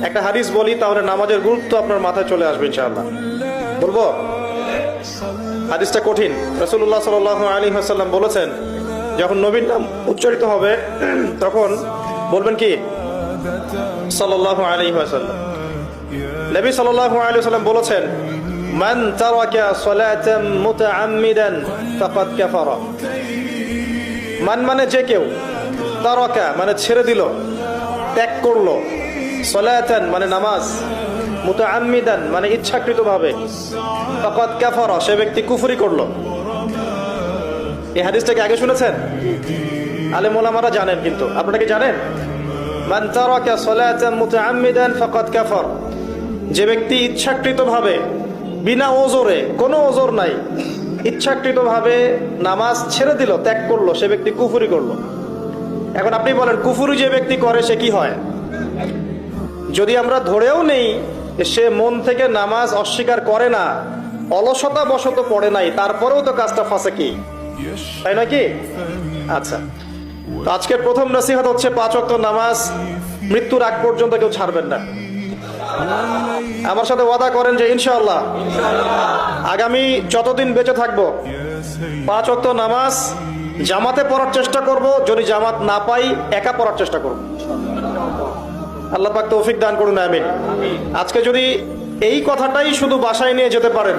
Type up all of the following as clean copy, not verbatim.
একটা হাদিস বলি, তাহলে নামাজের গুরুত্ব আপনার মাথায় চলে আসবে ইনশাআল্লাহ। বলবো? হাদিসটা কঠিন। রাসূলুল্লাহ সাল্লাল্লাহু আলাইহি ওয়াসাল্লাম বলেছেন, যখন নবীর নাম উচ্চারিত হবে তখন বলবেন কি? সাল্লাল্লাহু আলাইহি ওয়াসাল্লাম। নবী সাল্লাল্লাহু আলাইহি ওয়াসাল্লাম বলেছেন, মান তারাকা সালাতান মুতাআম্মিদান ফাকাদ কাফারা। মান মানে যে কেউ, তারাকা মানে ছেড়ে দিল, ত্যাগ করলো, সালাতান মানে নামাজ, মুতাআম্মিদান মানে ইচ্ছাকৃতভাবে, ফাকাদ কাফারা সে ব্যক্তি কুফরি করলো। এই হাদিসটাকে আগে শুনেছেন? আলেম ওলামারা জানেন, কিন্তু আপনারা কি জানেন? মান তারাকা সালাতান মুতাআম্মিদান ফাকাদ কাফার, যে ব্যক্তি ইচ্ছাকৃতভাবে বিনা ওজরে, কোনো ওজর নাই, ইচ্ছাকৃতভাবে নামাজ ছেড়ে দিল, ত্যাগ করলো, সে ব্যক্তি কুফরি করলো। এখন আপনি বলেন, কুফরি যে ব্যক্তি করে সে কি হয়? যদি আমরা ধরেও নেই সে মন থেকে নামাজ অস্বীকার করে না, অলসতা বশত পড়ে নাই, তারপরেও তো কাজটা ফাসেকি, তাই নয় কি? আচ্ছা, তো আজকের প্রথম নসিহত হচ্ছে 5 ওয়াক্ত নামাজ মৃত্যুর আগ পর্যন্ত কেউ ছাড়বেন না। আমার সাথে ওয়াদা করেন যে ইনশাআল্লাহ আগামী যতদিন বেঁচে থাকবো 5 ওয়াক্ত নামাজ জামাতে পড়ার চেষ্টা করব, যদি জামাত না পাই একা পড়ার চেষ্টা করব। আল্লাহ পাক তৌফিক দান করুন, আমিন। আজকে যদি এই কথাটাই শুধু বাসায় নিয়ে যেতে পারেন,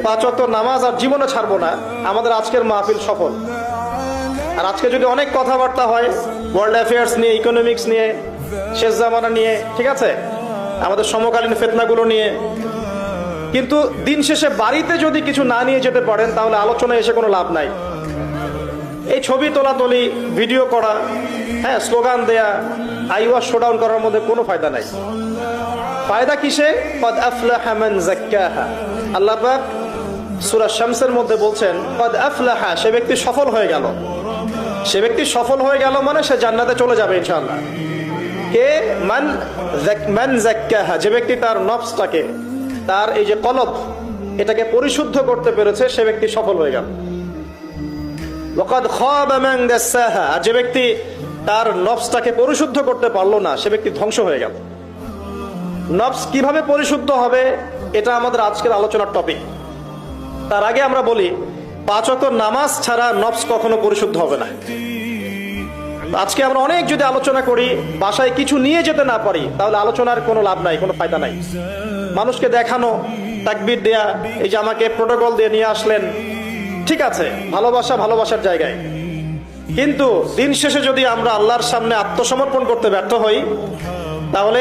5 ওয়াক্ত নামাজ আর জীবনে ছাড়বো না, আমাদের আজকের মাহফিল সফল। আর আজকে যদি অনেক কথাবার্তা হয় ওয়ার্ল্ড অ্যাফেয়ার্স নিয়ে, ইকোনমিক্স নিয়ে, শেষ জামানা নিয়ে, ঠিক আছে, আমাদের সমকালীন ফিতনাগুলো নিয়ে, কিন্তু দিন শেষে বাড়িতে যদি কিছু না নিয়ে যেতে পারেন তাহলে আলোচনায় এসে কোনো লাভ নাই। এই ছবি তোলাতুলি, ভিডিও করা, হ্যাঁ, স্লোগান দেয়া, আইওয়াজ শোডাউন করার মধ্যে কোনো ফায়দা নাই। ফায়দা কিসে? ক্বাদ আফলাহা মান যাক্কাহা। আল্লাহ পাক সূরা শামসের মধ্যে বলছেন, ক্বাদ আফলাহা, সে ব্যক্তি সফল হয়ে গেল। সে ব্যক্তি সফল হয়ে গেল মানে সে জান্নাতে চলে যাবে ইনশাআল্লাহ। কে? মান যাক্কাহা, যে ব্যক্তি তার নফসটাকে, তার এই যে কলব, এটাকে পরিশুদ্ধ করতে পেরেছে, সে ব্যক্তি সফল হয়ে গেল। ওয়াকাদ খাবা মান দাসাহা, আর যে ব্যক্তি তার নফসটাকে পরিশুদ্ধ করতে পারলো না, সে ব্যক্তি ধ্বংস হয়ে গেল। নফস কিভাবে পরিশুদ্ধ হবে, এটা আমাদের আজকের আলোচনার টপিক। তার আগে আমরা বলি, 5 ওয়াক্ত নামাজ ছাড়া নফস কখনো পরিশুদ্ধ হবে না। আজকে আমরা অনেক যদি আলোচনা করি, বাসায় কিছু নিয়ে যেতে না পারি, তাহলে আলোচনার কোনো লাভ নাই, কোনো ফায়দা নাই। মানুষকে দেখানো, তাকবীর দেয়া, এই যে আমাকে প্রোটোকল দিয়ে নিয়ে আসলেন, ঠিক আছে, ভালোবাসা ভালোবাসার জায়গায়, কিন্তু দিন শেষে যদি আমরা আল্লাহর সামনে আত্মসমর্পণ করতে ব্যর্থ হই, তাহলে